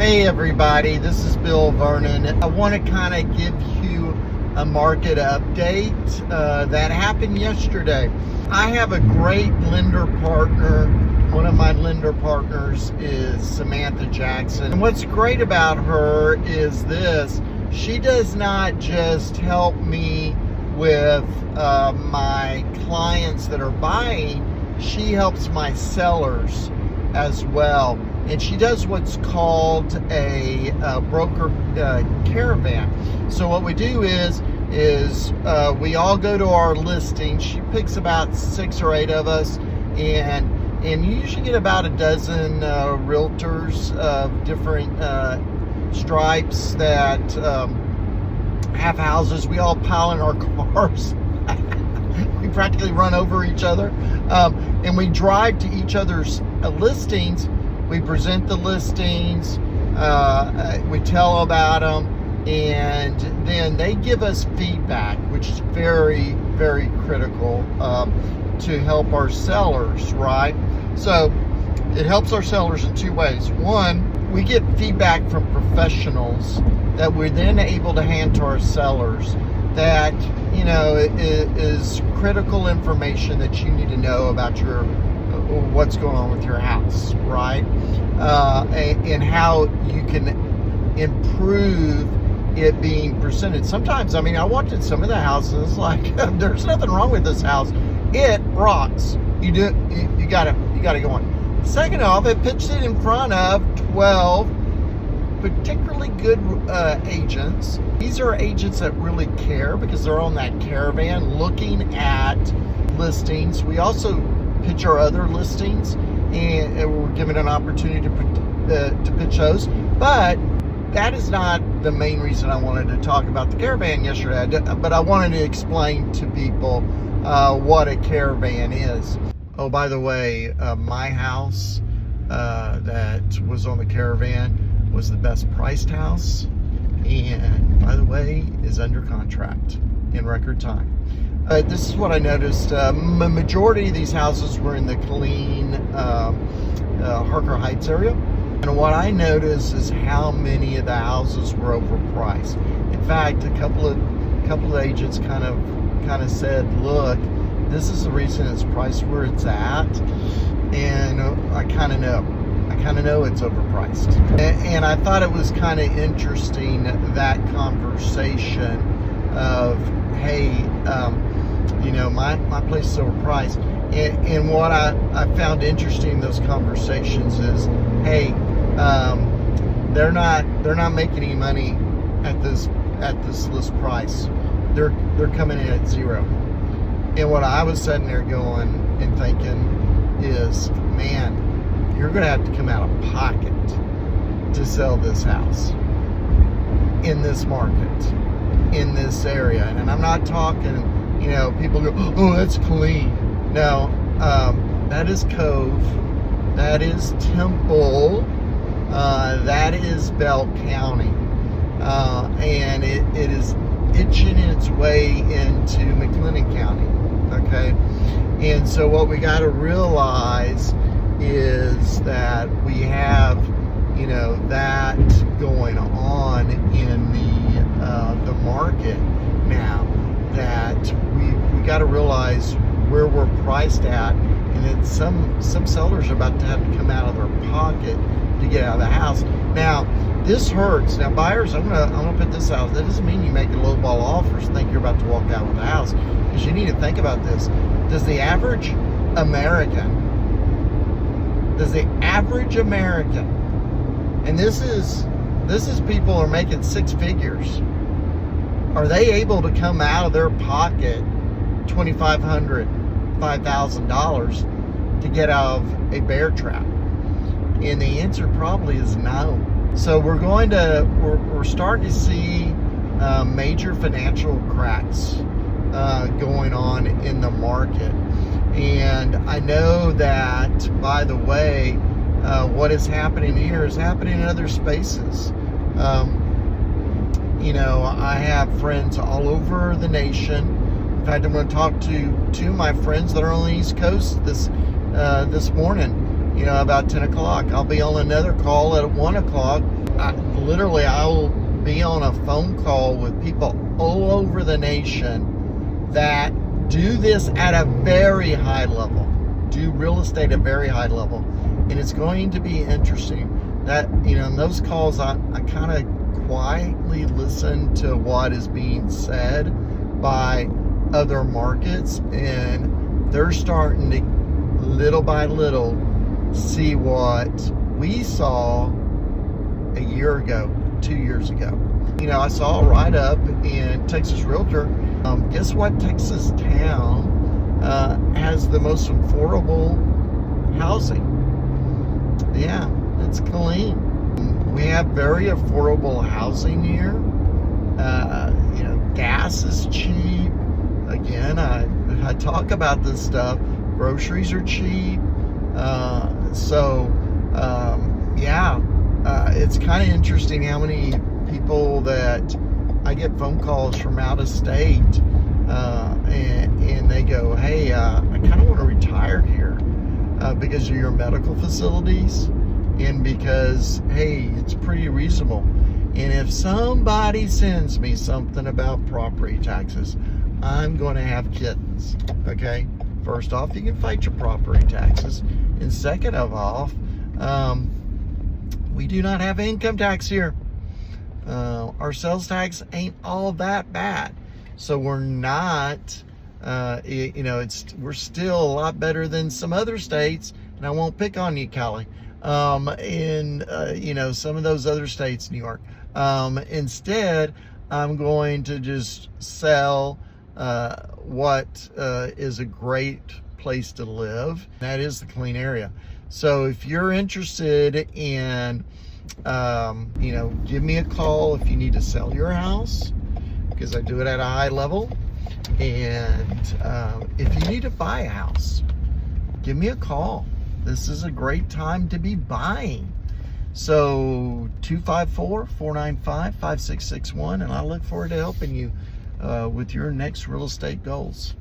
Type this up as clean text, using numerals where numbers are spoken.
Hey everybody, this is Bill Vernon. I want to kind of give you a market update that happened yesterday. I have a great lender partner. One of my lender partners is Samantha Jackson. And what's great about her is this: she does not just help me with my clients that are buying, she helps my sellers as well. And she does what's called a broker caravan. So what we do is we all go to our listing. She picks about 6 or 8 of us, and you usually get about a dozen realtors of different stripes that have houses. We all pile in our cars. We practically run over each other, and we drive to each other's listings. We present the listings, we tell about them, and then they give us feedback, which is very, very critical to help our sellers, right? So it helps our sellers in 2 ways. One, we get feedback from professionals that we're then able to hand to our sellers that, you know, is critical information that you need to know about what's going on with your house, right? And how you can improve it being presented. Sometimes, I mean, I walked in some of the houses, like, there's nothing wrong with this house. It rocks. You gotta go on. Second off, it pitched it in front of 12 particularly good agents. These are agents that really care because they're on that caravan looking at listings. We also pitch our other listings, and we're given an opportunity to pitch those. But that is not the main reason I wanted to talk about the caravan yesterday. But I wanted to explain to people what a caravan is. Oh, by the way, my house that was on the caravan was the best priced house, and by the way, is under contract in record time. This is what I noticed. Majority of these houses were in the Killeen, Harker Heights area. And what I noticed is how many of the houses were overpriced. In fact, a couple of agents kind of said, look, this is the reason it's priced where it's at. And I kind of know it's overpriced. And I thought it was kind of interesting, that conversation of, hey, you know, my place is overpriced. And what I found interesting in those conversations is, hey, they're not making any money at this list price. They're coming in at zero. And what I was sitting there going and thinking is, man, you're going to have to come out of pocket to sell this house in this market, in this area. And I'm not talking, you know, people go, oh, that's Killeen. No, that is Cove, that is Temple, that is Bell County, and it is itching its way into McLennan County, okay? And so what we got to realize is that we have, you know, that going on in the market now, that we got to realize where we're priced at, and then some sellers are about to have to come out of their pocket to get out of the house. Now, this hurts. Now, buyers, I'm gonna put this out. That doesn't mean you make a low ball offers and think you're about to walk out with the house, because you need to think about this. Does the average American, and this is people are making 6 figures, are they able to come out of their pocket $2,500, $5,000 to get out of a bear trap? And the answer probably is no. So we're starting to see major financial cracks going on in the market. And I know that, by the way, what is happening here is happening in other spaces. You know, I have friends all over the nation. In fact, I'm going to talk to 2 of my friends that are on the East Coast this morning, you know, about 10 o'clock. I'll be on another call at 1 o'clock literally, I'll be on a phone call with people all over the nation that do this at a very high level, do real estate at a very high level. And it's going to be interesting that, in those calls, I kind of quietly listen to what is being said by other markets, and they're starting to, little by little, see what we saw a year ago, 2 years ago. I saw a write-up in Texas Realtor. Guess what Texas town has the most affordable housing? Yeah, it's Killeen. We have very affordable housing here. Gas is cheap. Again, I talk about this stuff. Groceries are cheap. It's kind of interesting how many people that I get phone calls from out of state, and they go, hey, I kind of want to retire here because of your medical facilities, and because, hey, it's pretty reasonable. And if somebody sends me something about property taxes, I'm going to have kittens, okay? First off, you can fight your property taxes. And second of all, we do not have income tax here. Our sales tax ain't all that bad. So we're not, we're still a lot better than some other states. And I won't pick on you, Callie. In some of those other states, New York. Instead, I'm going to just sell what is a great place to live. That is the Killeen area. So if you're interested in, give me a call if you need to sell your house, because I do it at a high level. And if you need to buy a house, give me a call. This is a great time to be buying. So 254-495-5661, and I look forward to helping you with your next real estate goals.